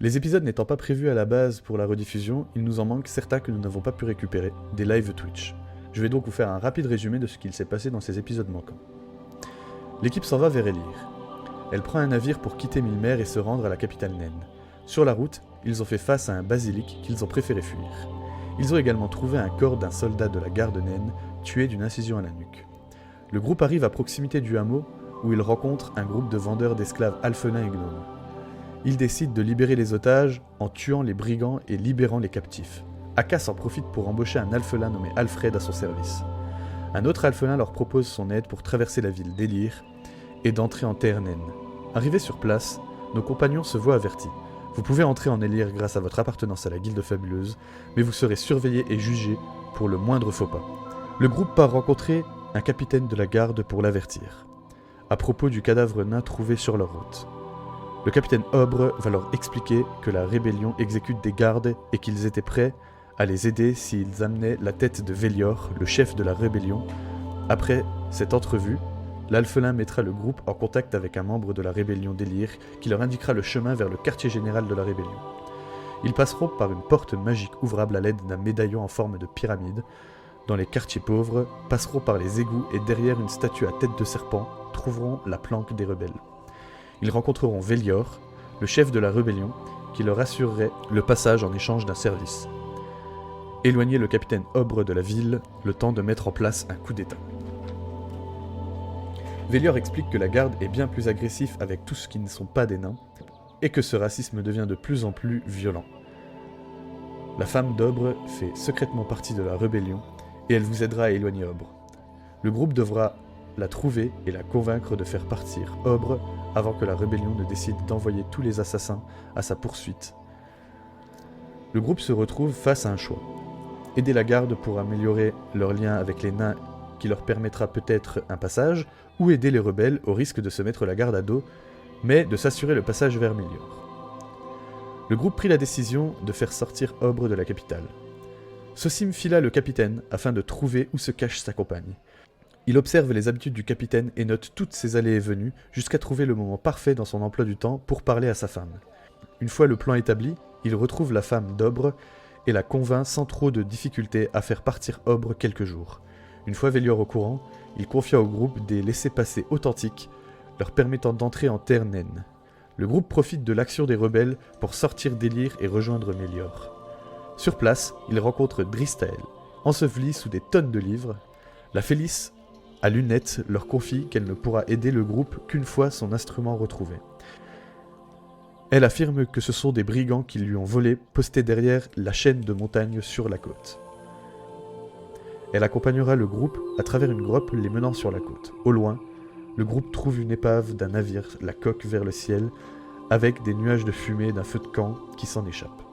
Les épisodes n'étant pas prévus à la base pour la rediffusion, il nous en manque certains que nous n'avons pas pu récupérer, des lives Twitch. Je vais donc vous faire un rapide résumé de ce qu'il s'est passé dans ces épisodes manquants. L'équipe s'en va vers Elir. Elle prend un navire pour quitter Milmer et se rendre à la capitale naine. Sur la route, ils ont fait face à un basilic qu'ils ont préféré fuir. Ils ont également trouvé un corps d'un soldat de la garde naine, tué d'une incision à la nuque. Le groupe arrive à proximité du hameau, où ils rencontrent un groupe de vendeurs d'esclaves alphelins et gnomes. Ils décident de libérer les otages en tuant les brigands et libérant les captifs. Akas en profite pour embaucher un alphelin nommé Alfred à son service. Un autre alphelin leur propose son aide pour traverser la ville d'Elir et d'entrer en terre naine. Arrivés sur place, nos compagnons se voient avertis. Vous pouvez entrer en Elir grâce à votre appartenance à la guilde fabuleuse, mais vous serez surveillés et jugés pour le moindre faux pas. Le groupe part rencontrer un capitaine de la garde pour l'avertir, à propos du cadavre nain trouvé sur leur route. Le capitaine Obre va leur expliquer que la rébellion exécute des gardes et qu'ils étaient prêts à les aider s'ils amenaient la tête de Vélior, le chef de la rébellion. Après cette entrevue, l'alphelin mettra le groupe en contact avec un membre de la rébellion d'Elir qui leur indiquera le chemin vers le quartier général de la rébellion. Ils passeront par une porte magique ouvrable à l'aide d'un médaillon en forme de pyramide. Dans les quartiers pauvres, passeront par les égouts et derrière une statue à tête de serpent, trouveront la planque des rebelles. Ils rencontreront Vélior, le chef de la rébellion, qui leur assurerait le passage en échange d'un service. Éloigner le capitaine Obre de la ville, le temps de mettre en place un coup d'état. Vélior explique que la garde est bien plus agressif avec tous ceux qui ne sont pas des nains, et que ce racisme devient de plus en plus violent. La femme d'Obre fait secrètement partie de la rébellion, et elle vous aidera à éloigner Obre. Le groupe devra la trouver et la convaincre de faire partir Obre avant que la rébellion ne décide d'envoyer tous les assassins à sa poursuite. Le groupe se retrouve face à un choix. Aider la garde pour améliorer leur lien avec les nains qui leur permettra peut-être un passage, ou aider les rebelles au risque de se mettre la garde à dos, mais de s'assurer le passage vers Mélior. Le groupe prit la décision de faire sortir Obre de la capitale. Sosim fila le capitaine afin de trouver où se cache sa compagne. Il observe les habitudes du capitaine et note toutes ses allées et venues jusqu'à trouver le moment parfait dans son emploi du temps pour parler à sa femme. Une fois le plan établi, il retrouve la femme d'Obre et la convainc sans trop de difficulté à faire partir Obre quelques jours. Une fois Vélior au courant, il confia au groupe des laissez-passer authentiques, leur permettant d'entrer en terre naine. Le groupe profite de l'action des rebelles pour sortir d'Elir et rejoindre Mélior. Sur place, il rencontre Dristael. Ensevelie sous des tonnes de livres, la Félice à lunettes leur confie qu'elle ne pourra aider le groupe qu'une fois son instrument retrouvé. Elle affirme que ce sont des brigands qui lui ont volé, postés derrière la chaîne de montagnes sur la côte. Elle accompagnera le groupe à travers une grotte les menant sur la côte. Au loin, le groupe trouve une épave d'un navire, la coque vers le ciel, avec des nuages de fumée d'un feu de camp qui s'en échappe.